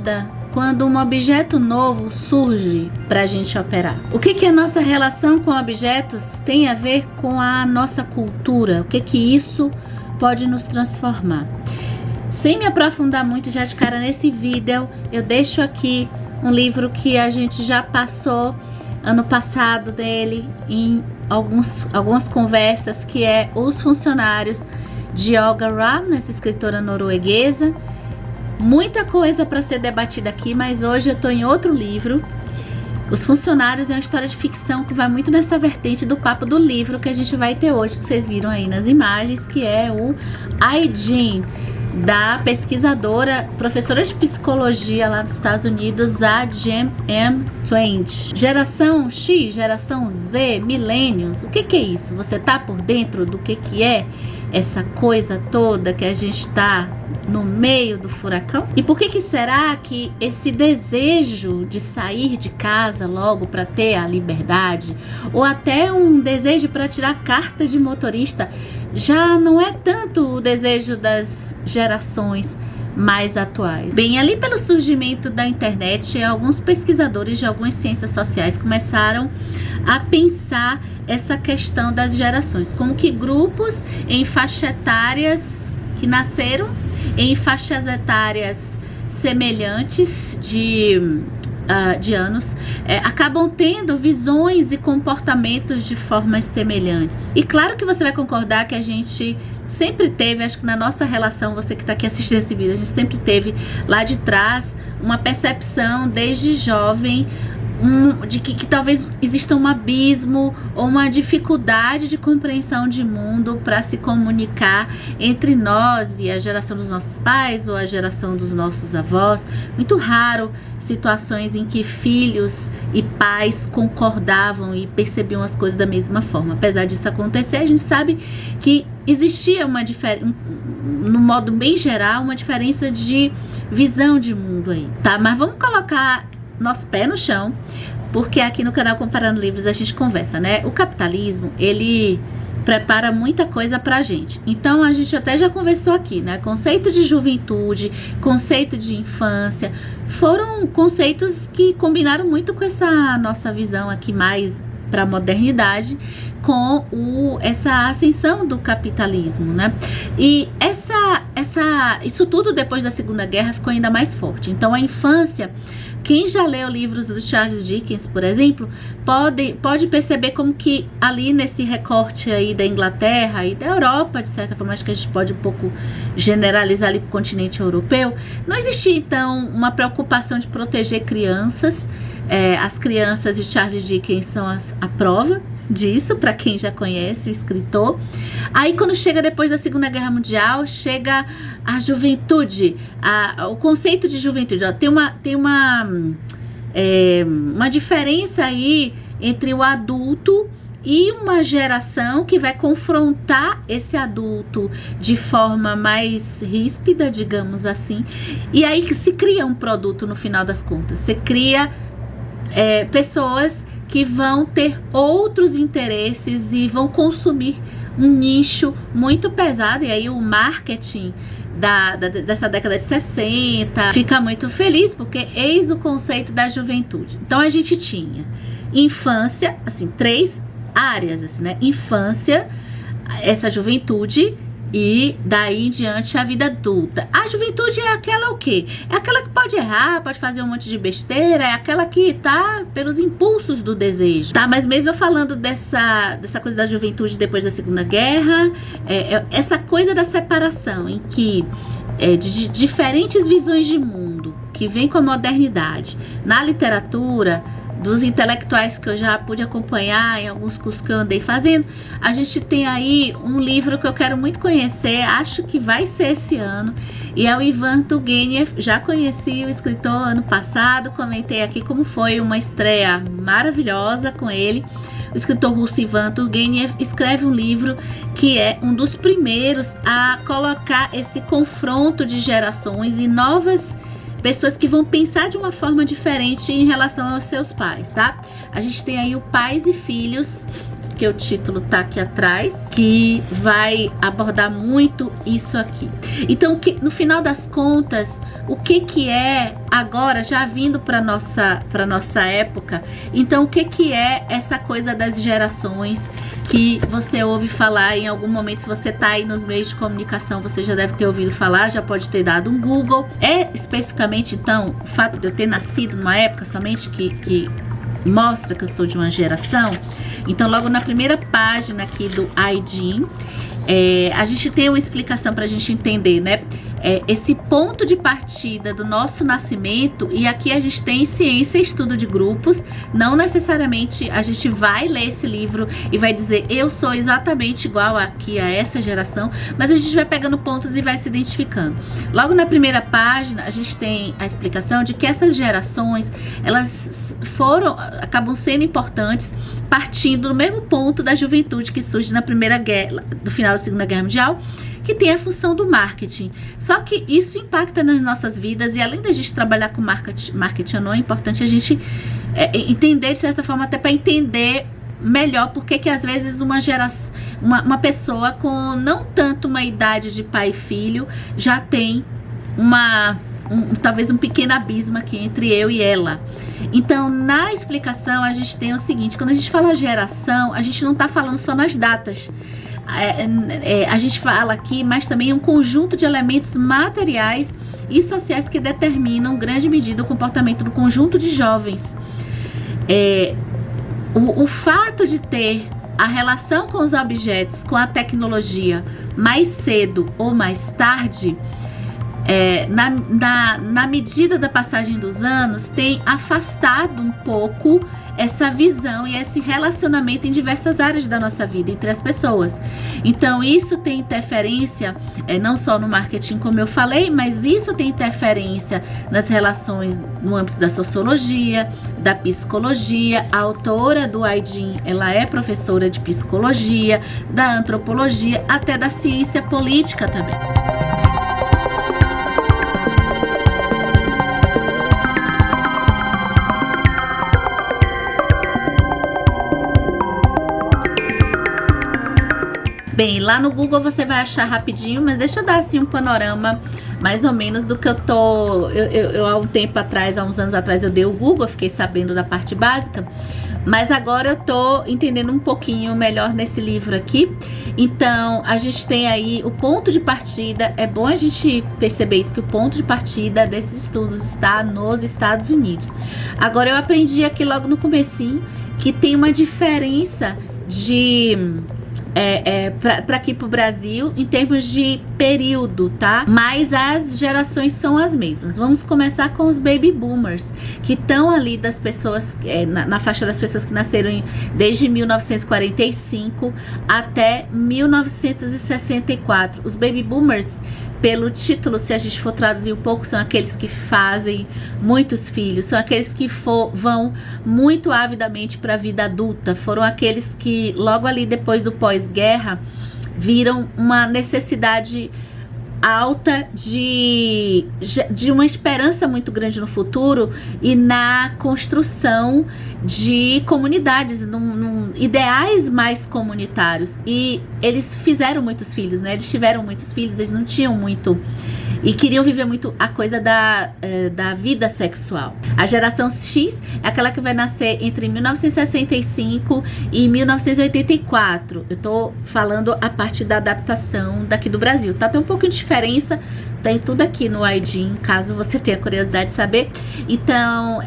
muda quando um objeto novo surge para a gente operar. O que a nossa relação com objetos tem a ver com a nossa cultura? O que isso pode nos transformar? Sem me aprofundar muito já de cara nesse vídeo, eu deixo aqui um livro que a gente já passou ano passado dele em algumas conversas, que é Os Funcionários, de Olga Ram, essa escritora norueguesa. Muita coisa para ser debatida aqui, mas hoje eu estou em outro livro. Os Funcionários é uma história de ficção que vai muito nessa vertente do papo do livro que a gente vai ter hoje, que vocês viram aí nas imagens, que é o I, da pesquisadora, professora de psicologia lá nos Estados Unidos, a Jen M. Twenge. Geração X, geração Z, milênios, o que é isso? Você tá por dentro do que é essa coisa toda que a gente está no meio do furacão? E por que será que esse desejo de sair de casa logo para ter a liberdade, ou até um desejo para tirar carta de motorista, já não é tanto o desejo das gerações mais atuais? Bem, ali pelo surgimento da internet, alguns pesquisadores de algumas ciências sociais começaram a pensar essa questão das gerações, como que grupos em faixas etárias que nasceram em faixas etárias semelhantes de anos, acabam tendo visões e comportamentos de formas semelhantes. E claro que você vai concordar que a gente sempre teve, acho que na nossa relação, você que está aqui assistindo esse vídeo, a gente sempre teve lá de trás uma percepção desde jovem de que talvez exista um abismo ou uma dificuldade de compreensão de mundo para se comunicar entre nós e a geração dos nossos pais ou a geração dos nossos avós. Muito raro situações em que filhos e pais concordavam e percebiam as coisas da mesma forma. Apesar disso acontecer, a gente sabe que existia uma diferença, no modo bem geral, uma diferença de visão de mundo aí, tá? Mas vamos colocar nosso pé no chão, porque aqui no canal Comparando Livros a gente conversa, né? O capitalismo, ele prepara muita coisa pra gente. Então a gente até já conversou aqui, né? Conceito de juventude, conceito de infância, foram conceitos que combinaram muito com essa nossa visão aqui mais para a modernidade, com essa ascensão do capitalismo, né? E isso tudo depois da Segunda Guerra ficou ainda mais forte. Então a infância, quem já leu livros do Charles Dickens, por exemplo, pode perceber como que ali nesse recorte aí da Inglaterra e da Europa, de certa forma, acho que a gente pode um pouco generalizar ali para o continente europeu, não existia então uma preocupação de proteger crianças. As crianças de Charles Dickens são a prova disso, para quem já conhece o escritor. Aí quando chega depois da Segunda Guerra Mundial, chega a juventude, o conceito de juventude. Ó, tem uma diferença aí entre o adulto e uma geração que vai confrontar esse adulto de forma mais ríspida, digamos assim, e aí que se cria um produto no final das contas. Você cria pessoas que vão ter outros interesses e vão consumir um nicho muito pesado, e aí o marketing dessa década de 60 fica muito feliz, porque eis o conceito da juventude. Então a gente tinha infância, assim, 3 áreas, assim, né? Infância, essa juventude, e daí em diante a vida adulta. A juventude é aquela o quê? É aquela que pode errar, pode fazer um monte de besteira, é aquela que tá pelos impulsos do desejo, tá? Mas mesmo eu falando dessa coisa da juventude depois da Segunda Guerra, essa coisa da separação em que de diferentes visões de mundo que vem com a modernidade na literatura, dos intelectuais que eu já pude acompanhar em alguns cursos que eu andei fazendo, a gente tem aí um livro que eu quero muito conhecer, acho que vai ser esse ano, e é o Ivan Turgenev. Já conheci o escritor ano passado, comentei aqui como foi uma estreia maravilhosa com ele. O escritor russo Ivan Turgenev escreve um livro que é um dos primeiros a colocar esse confronto de gerações e novas pessoas que vão pensar de uma forma diferente em relação aos seus pais, tá? A gente tem aí o Pais e Filhos, porque o título tá aqui atrás, que vai abordar muito isso aqui. Então, no final das contas, o que é agora, já vindo para nossa época, então o que é essa coisa das gerações que você ouve falar em algum momento? Se você tá aí nos meios de comunicação, você já deve ter ouvido falar, já pode ter dado um Google. É especificamente, então, o fato de eu ter nascido numa época somente que mostra que eu sou de uma geração. Então, logo na primeira página aqui do IDIN, a gente tem uma explicação para a gente entender, né? Esse ponto de partida do nosso nascimento, e aqui a gente tem ciência e estudo de grupos. Não necessariamente a gente vai ler esse livro e vai dizer eu sou exatamente igual aqui a essa geração, mas a gente vai pegando pontos e vai se identificando. Logo na primeira página a gente tem a explicação de que essas gerações, elas acabam sendo importantes partindo do mesmo ponto da juventude que surge na Primeira Guerra, do final da Segunda Guerra Mundial, que tem a função do marketing. Só que isso impacta nas nossas vidas, e além da gente trabalhar com marketing ou não, é importante a gente entender, de certa forma, até para entender melhor porque que às vezes uma pessoa com não tanto uma idade de pai e filho já tem talvez um pequeno abismo aqui entre eu e ela. Então, na explicação, a gente tem o seguinte: quando a gente fala geração, a gente não está falando só nas datas. A gente fala aqui, mas também um conjunto de elementos materiais e sociais que determinam, em grande medida, o comportamento do conjunto de jovens. O fato de ter a relação com os objetos, com a tecnologia, mais cedo ou mais tarde, na medida da passagem dos anos, tem afastado um pouco essa visão e esse relacionamento em diversas áreas da nossa vida entre as pessoas. Então isso tem interferência não só no marketing, como eu falei, mas isso tem interferência nas relações no âmbito da sociologia, da psicologia. A autora do IDIN, ela é professora de psicologia, da antropologia, até da ciência política também. Bem, lá no Google você vai achar rapidinho, mas deixa eu dar assim um panorama mais ou menos do que eu tô... Eu há um tempo atrás, há uns anos atrás, eu dei o Google, eu fiquei sabendo da parte básica, mas agora eu tô entendendo um pouquinho melhor nesse livro aqui. Então, a gente tem aí o ponto de partida. É bom a gente perceber isso, que o ponto de partida desses estudos está nos Estados Unidos. Agora, eu aprendi aqui logo no comecinho que tem uma diferença para aqui pro Brasil em termos de período, tá? Mas as gerações são as mesmas. Vamos começar com os baby boomers, que estão ali das pessoas, na faixa das pessoas que nasceram desde 1945 até 1964. Os baby boomers, pelo título, se a gente for traduzir um pouco, são aqueles que fazem muitos filhos, são aqueles que vão muito avidamente para a vida adulta, foram aqueles que logo ali depois do pós-guerra viram uma necessidade alta de uma esperança muito grande no futuro e na construção de comunidades, ideais mais comunitários. E eles fizeram muitos filhos, né? Eles tiveram muitos filhos, eles não tinham muito e queriam viver muito a coisa da vida sexual. A geração X é aquela que vai nascer entre 1965 e 1984. Eu tô falando a parte da adaptação daqui do Brasil, tá? Tem um pouco de diferença, tem tudo aqui no IDIN, caso você tenha curiosidade de saber. Então,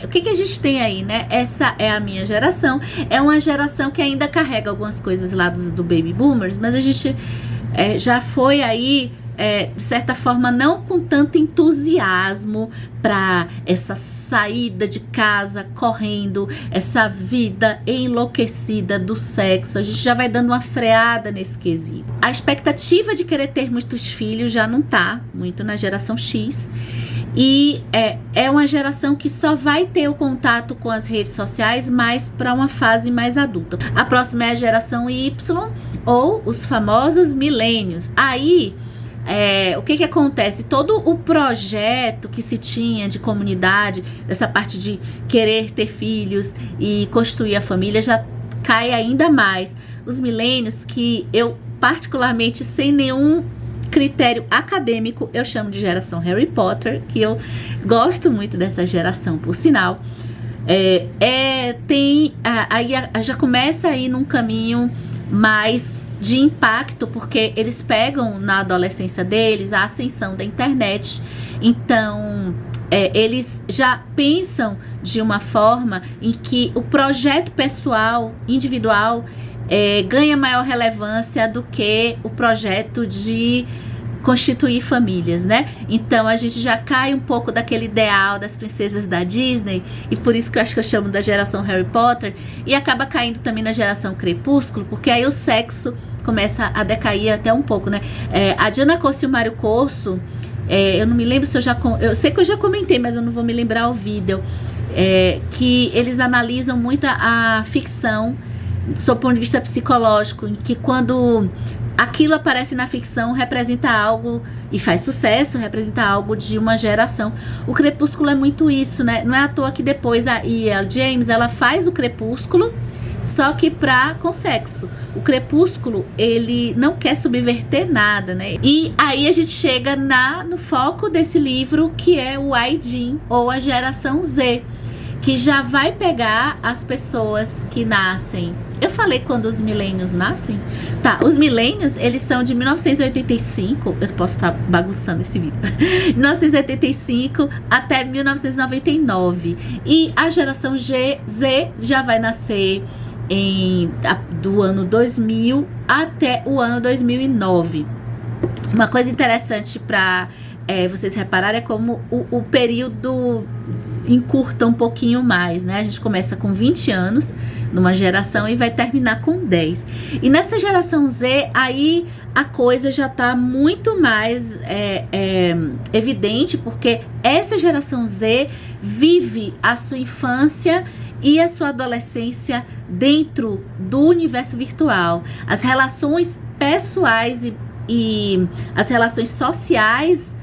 o que a gente tem aí, né? Essa é a minha geração. É uma geração que ainda carrega algumas coisas lá do Baby Boomers, mas a gente já foi aí, de certa forma, não com tanto entusiasmo para essa saída de casa correndo, essa vida enlouquecida do sexo. A gente já vai dando uma freada nesse quesito. A expectativa de querer ter muitos filhos já não tá muito na geração X. E é uma geração que só vai ter o contato com as redes sociais mais para uma fase mais adulta. A próxima é a geração Y, ou os famosos milênios. Aí, o que acontece? Todo o projeto que se tinha de comunidade, dessa parte de querer ter filhos e construir a família, já cai ainda mais. Os milênios, que eu particularmente, sem nenhum critério acadêmico, eu chamo de geração Harry Potter, que eu gosto muito dessa geração, por sinal. Aí já começa aí num caminho mais de impacto, porque eles pegam na adolescência deles a ascensão da internet. Então eles já pensam de uma forma em que o projeto pessoal, individual, ganha maior relevância do que o projeto de constituir famílias, né? Então a gente já cai um pouco daquele ideal das princesas da Disney, e por isso que eu acho que eu chamo da geração Harry Potter, e acaba caindo também na geração Crepúsculo, porque aí o sexo começa a decair até um pouco, né? A Diana Corso e o Mário Corso, eu não me lembro se eu sei que eu já comentei, mas eu não vou me lembrar o vídeo, que eles analisam muito a ficção sob o ponto de vista psicológico, em que quando aquilo aparece na ficção, representa algo, e faz sucesso, representa algo de uma geração. O Crepúsculo é muito isso, né? Não é à toa que depois a E.L. James, ela faz o Crepúsculo, só que com sexo. O Crepúsculo, ele não quer subverter nada, né? E aí a gente chega no foco desse livro, que é o I-Gene, ou a geração Z, que já vai pegar as pessoas que nascem. Eu falei quando os milênios nascem? Tá, os milênios, eles são de 1985, eu posso estar bagunçando esse vídeo, 1985 até 1999. E a geração Z já vai nascer do ano 2000 até o ano 2009. Uma coisa interessante para vocês repararem é como o período encurta um pouquinho mais, né? A gente começa com 20 anos numa geração e vai terminar com 10. E nessa geração Z, aí a coisa já tá muito mais evidente, porque essa geração Z vive a sua infância e a sua adolescência dentro do universo virtual. As relações pessoais e as relações sociais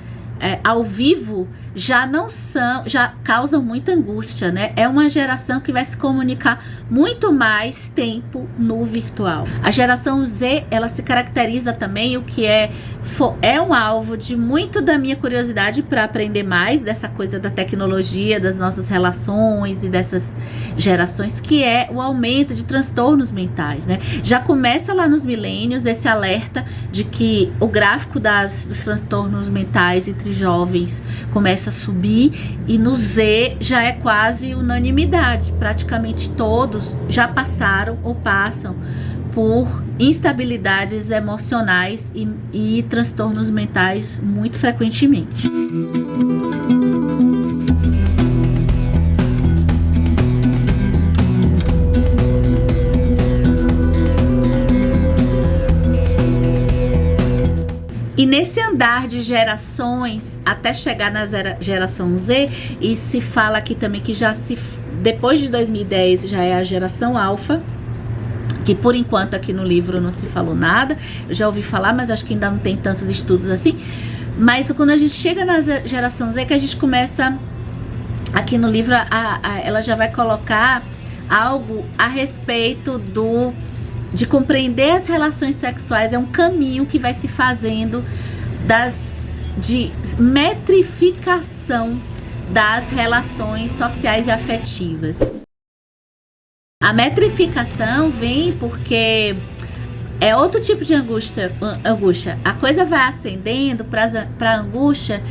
ao vivo já causam muita angústia, né? É uma geração que vai se comunicar muito mais tempo no virtual. A geração Z, ela se caracteriza também, o que é um alvo de muito da minha curiosidade para aprender mais dessa coisa da tecnologia, das nossas relações e dessas gerações, que é o aumento de transtornos mentais, né? Já começa lá nos milênios esse alerta de que o gráfico dos transtornos mentais entre jovens começa a subir, e no Z já é quase unanimidade, praticamente todos já passaram ou passam por instabilidades emocionais e transtornos mentais muito frequentemente. E nesse andar de gerações, até chegar na geração Z, e se fala aqui também que depois de 2010 já é a geração Alfa, que por enquanto aqui no livro não se falou nada. Eu já ouvi falar, mas acho que ainda não tem tantos estudos assim. Mas quando a gente chega na geração Z, que a gente começa, aqui no livro, ela já vai colocar algo a respeito de compreender as relações sexuais. É um caminho que vai se fazendo de metrificação das relações sociais e afetivas. A metrificação vem porque é outro tipo de angústia. A coisa vai ascendendo para a angústia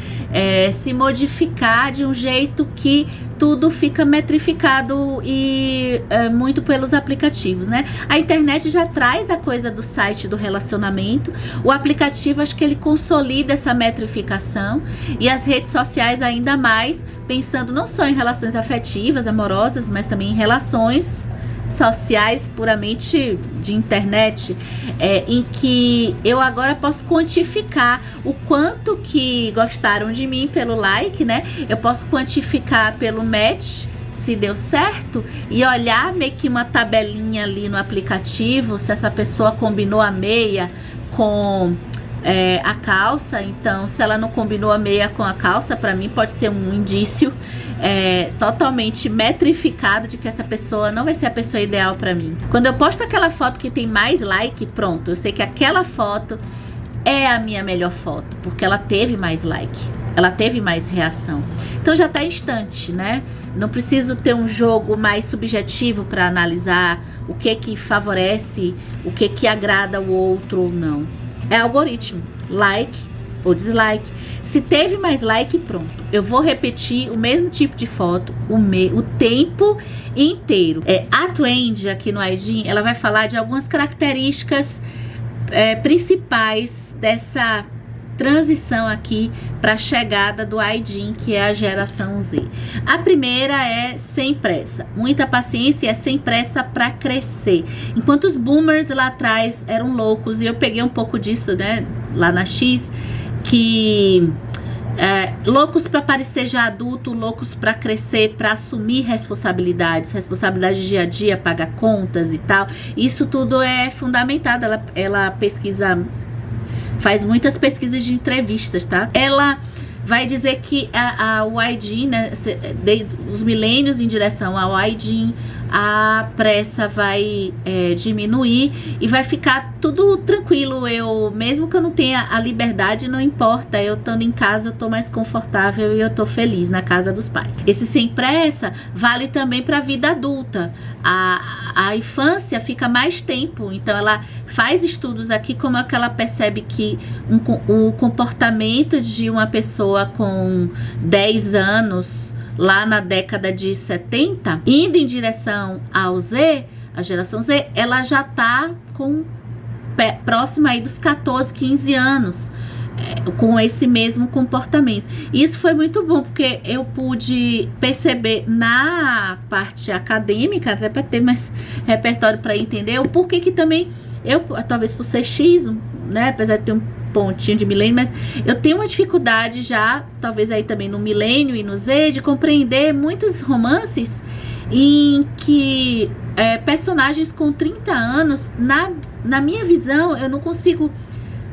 se modificar de um jeito que tudo fica metrificado e muito pelos aplicativos, né? A internet já traz a coisa do site do relacionamento. O aplicativo, acho que ele consolida essa metrificação, e as redes sociais ainda mais, pensando não só em relações afetivas, amorosas, mas também em relações sociais puramente de internet, em que eu agora posso quantificar o quanto que gostaram de mim pelo like, né? Eu posso quantificar pelo match, se deu certo, e olhar meio que uma tabelinha ali no aplicativo, se essa pessoa combinou a meia com a calça. Então, se ela não combinou a meia com a calça, para mim pode ser um indício totalmente metrificado de que essa pessoa não vai ser a pessoa ideal pra mim. Quando eu posto aquela foto que tem mais like, pronto, eu sei que aquela foto é a minha melhor foto, porque ela teve mais like, ela teve mais reação. Então já tá instante, né? Não preciso ter um jogo mais subjetivo para analisar o que favorece, o que agrada o outro ou não. É algoritmo, like ou dislike. Se teve mais like, pronto. Eu vou repetir o mesmo tipo de foto o tempo inteiro. A Trend aqui no Aidin, ela vai falar de algumas características principais dessa transição aqui para a chegada do Aidin, que é a geração Z. A primeira é sem pressa, muita paciência, é sem pressa para crescer. Enquanto os boomers lá atrás eram loucos, e eu peguei um pouco disso, né, lá na X, que loucos para parecer já adulto, loucos para crescer, para assumir responsabilidades de dia a dia, pagar contas e tal. Isso tudo é fundamentado. Ela pesquisa, faz muitas pesquisas de entrevistas, tá? Ela vai dizer que o Aidin, né, os milênios em direção ao Aidin, a pressa vai diminuir e vai ficar tudo tranquilo. Mesmo que eu não tenha a liberdade, não importa. Eu estando em casa, eu tô mais confortável e eu tô feliz na casa dos pais. Esse sem pressa vale também para a vida adulta. A infância fica mais tempo, então ela faz estudos aqui como é que ela percebe que o comportamento de uma pessoa com 10 anos lá na década de 70, indo em direção ao Z, a geração Z, ela já tá próxima aí dos 14, 15 anos, com esse mesmo comportamento. Isso foi muito bom, porque eu pude perceber na parte acadêmica, até para ter mais repertório para entender o porquê que também eu, talvez por ser X, né, apesar de ter um pontinho de milênio, mas eu tenho uma dificuldade já, talvez aí também no milênio e no Z, de compreender muitos romances em que personagens com 30 anos, na minha visão, eu não consigo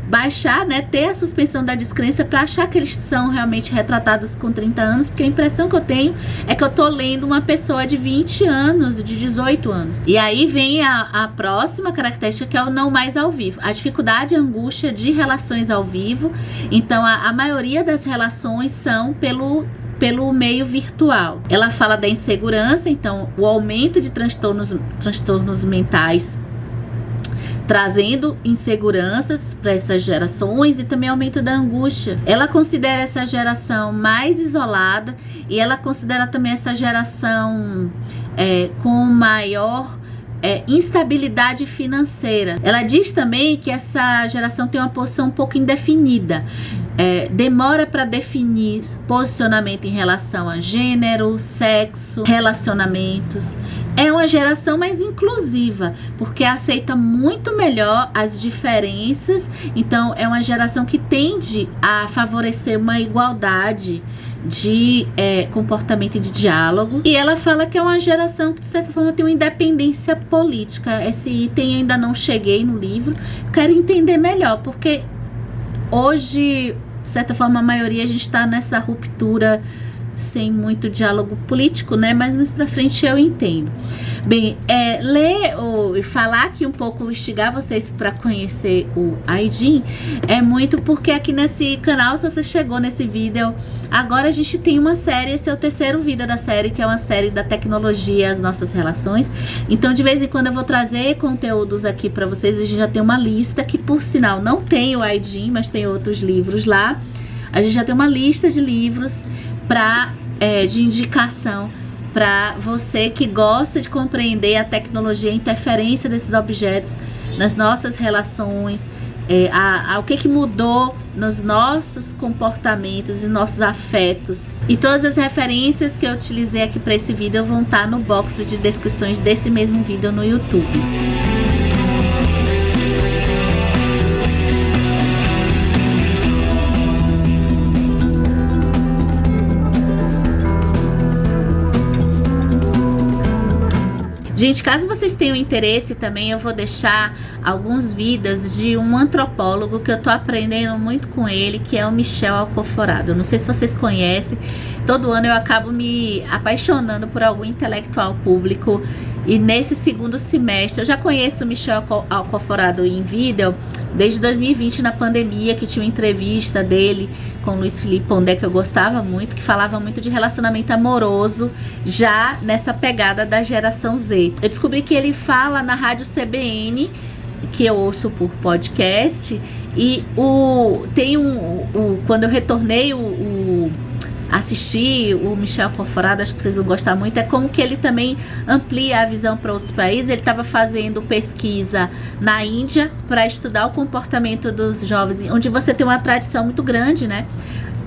baixar, né, ter a suspensão da descrença para achar que eles são realmente retratados com 30 anos, porque a impressão que eu tenho é que eu tô lendo uma pessoa de 20 anos, de 18 anos. E aí vem a próxima característica, que é o não mais ao vivo. A dificuldade e a angústia de relações ao vivo. Então, a maioria das relações são pelo meio virtual. Ela fala da insegurança, então, o aumento de transtornos mentais, trazendo inseguranças para essas gerações, e também aumento da angústia. Ela considera essa geração mais isolada, e ela considera também essa geração com maior instabilidade financeira. Ela diz também que essa geração tem uma posição um pouco indefinida. Demora para definir posicionamento em relação a gênero, sexo, relacionamentos. É uma geração mais inclusiva, porque aceita muito melhor as diferenças. Então, é uma geração que tende a favorecer uma igualdade de comportamento e de diálogo. E ela fala que é uma geração que, de certa forma, tem uma independência política. Esse item ainda não cheguei no livro. Quero entender melhor, porque hoje, de certa forma, a maioria, a gente está nessa ruptura sem muito diálogo político, né? Mas mais pra frente eu entendo. Bem, ler e falar aqui um pouco, instigar vocês para conhecer o Aidin, é muito porque aqui nesse canal, se você chegou nesse vídeo, agora a gente tem uma série, esse é o terceiro vídeo da série, que é uma série da tecnologia, as nossas relações. Então, de vez em quando eu vou trazer conteúdos aqui para vocês. A gente já tem uma lista, que por sinal não tem o Aidin, mas tem outros livros lá. A gente já tem uma lista de livros de indicação para você que gosta de compreender a tecnologia, a interferência desses objetos nas nossas relações, o que mudou nos nossos comportamentos e nossos afetos. E todas as referências que eu utilizei aqui para esse vídeo vão estar no box de descrições desse mesmo vídeo no YouTube. Gente, caso vocês tenham interesse também, eu vou deixar alguns vídeos de um antropólogo que eu tô aprendendo muito com ele, que é o Michel Alcoforado. Não sei se vocês conhecem, todo ano eu acabo me apaixonando por algum intelectual público. E nesse segundo semestre, eu já conheço o Michel Alcoforado em vídeo desde 2020, na pandemia, que tinha uma entrevista dele com o Luiz Felipe Pondé, que eu gostava muito, que falava muito de relacionamento amoroso, já nessa pegada da geração Z. Eu descobri que ele fala na Rádio CBN, que eu ouço por podcast, e quando eu retornei assistir o Michel Alcoforado, acho que vocês vão gostar muito, é como que ele também amplia a visão para outros países. Ele estava fazendo pesquisa na Índia para estudar o comportamento dos jovens, onde você tem uma tradição muito grande, né?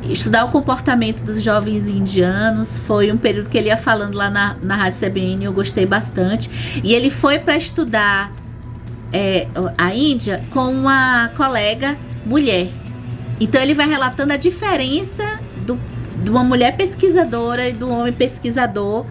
Estudar o comportamento dos jovens indianos. Foi um período que ele ia falando lá na Rádio CBN, eu gostei bastante. E ele foi para estudar a Índia com uma colega mulher. Então ele vai relatando a diferença de uma mulher pesquisadora e do homem pesquisador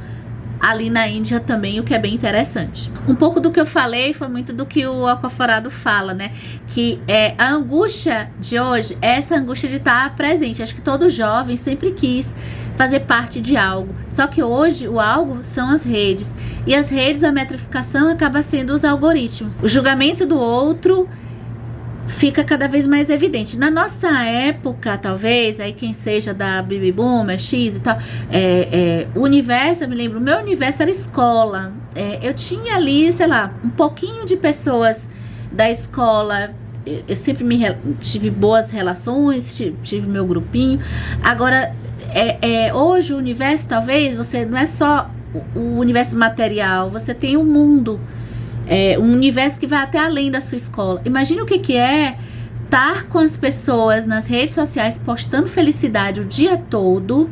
ali na Índia também, o que é bem interessante. Um pouco do que eu falei foi muito do que o Alcoforado fala, né? Que a angústia de hoje é essa angústia de estar presente. Acho que todo jovem sempre quis fazer parte de algo. Só que hoje o algo são as redes. E as redes, a metrificação acaba sendo os algoritmos. O julgamento do outro fica cada vez mais evidente. Na nossa época, talvez, aí quem seja da Baby Boomer, X e tal, o universo, eu me lembro, o meu universo era escola. Eu tinha ali, sei lá, um pouquinho de pessoas da escola. Eu sempre tive boas relações, tive meu grupinho. Agora, hoje o universo, talvez, você não é só o universo material, você tem o mundo. Um universo que vai até além da sua escola. Imagina o que é estar com as pessoas nas redes sociais postando felicidade o dia todo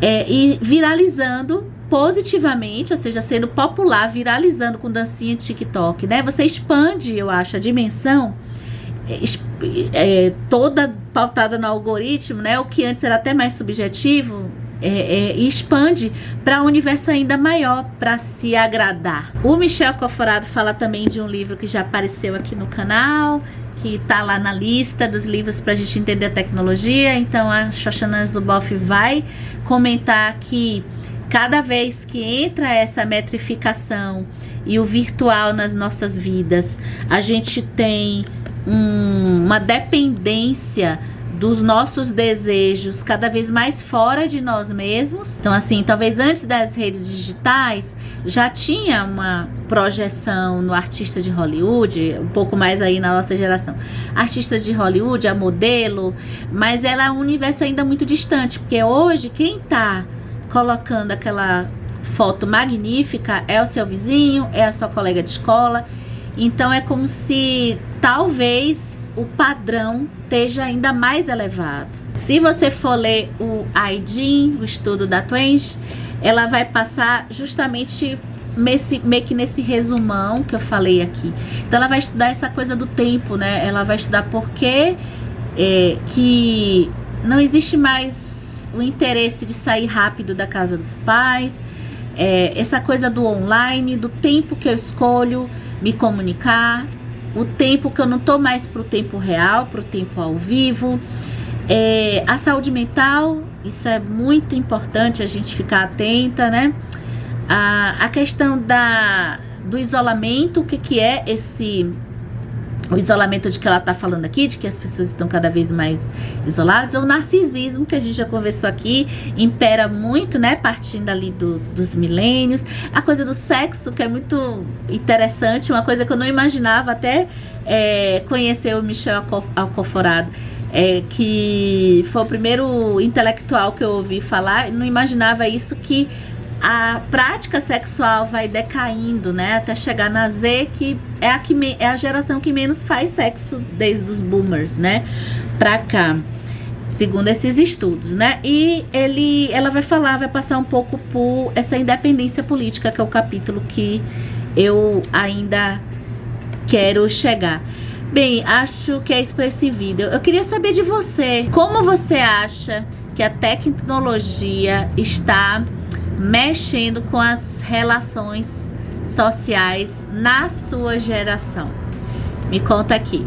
e viralizando positivamente, ou seja, sendo popular, viralizando com dancinha de TikTok, né? Você expande, eu acho, a dimensão toda pautada no algoritmo, né? O que antes era até mais subjetivo, e expande para um universo ainda maior, para se agradar. O Michel Alcoforado fala também de um livro que já apareceu aqui no canal, que está lá na lista dos livros para a gente entender a tecnologia. Então a Shoshana Zuboff vai comentar que cada vez que entra essa metrificação e o virtual nas nossas vidas, a gente tem uma dependência dos nossos desejos cada vez mais fora de nós mesmos. Então, assim, talvez antes das redes digitais já tinha uma projeção no artista de Hollywood, um pouco mais aí na nossa geração. Artista de Hollywood, a modelo, mas ela é um universo ainda muito distante, porque hoje quem tá colocando aquela foto magnífica é o seu vizinho, é a sua colega de escola. Então é como se talvez o padrão esteja ainda mais elevado. Se você for ler o IDIN, o estudo da Twenge, ela vai passar justamente meio que nesse resumão que eu falei aqui. Então ela vai estudar essa coisa do tempo, né? Ela vai estudar por que não existe mais o interesse de sair rápido da casa dos pais, essa coisa do online, do tempo que eu escolho me comunicar, o tempo que eu não tô mais pro tempo real, pro tempo ao vivo. A saúde mental, isso é muito importante a gente ficar atenta, né? A questão do isolamento, o que é o isolamento de que ela tá falando aqui, de que as pessoas estão cada vez mais isoladas. O narcisismo, que a gente já conversou aqui, impera muito, né, partindo ali dos milênios. A coisa do sexo, que é muito interessante, uma coisa que eu não imaginava até conhecer o Michel Alcoforado, que foi o primeiro intelectual que eu ouvi falar. Eu não imaginava isso, que a prática sexual vai decaindo, né, até chegar na Z, que é a geração que menos faz sexo desde os boomers, né, pra cá, segundo esses estudos, né. E ela vai passar um pouco por essa independência política, que é o capítulo que eu ainda quero chegar. Bem, acho que é isso para esse vídeo. Eu queria saber de você, como você acha que a tecnologia está mexendo com as relações sociais na sua geração? Me conta aqui.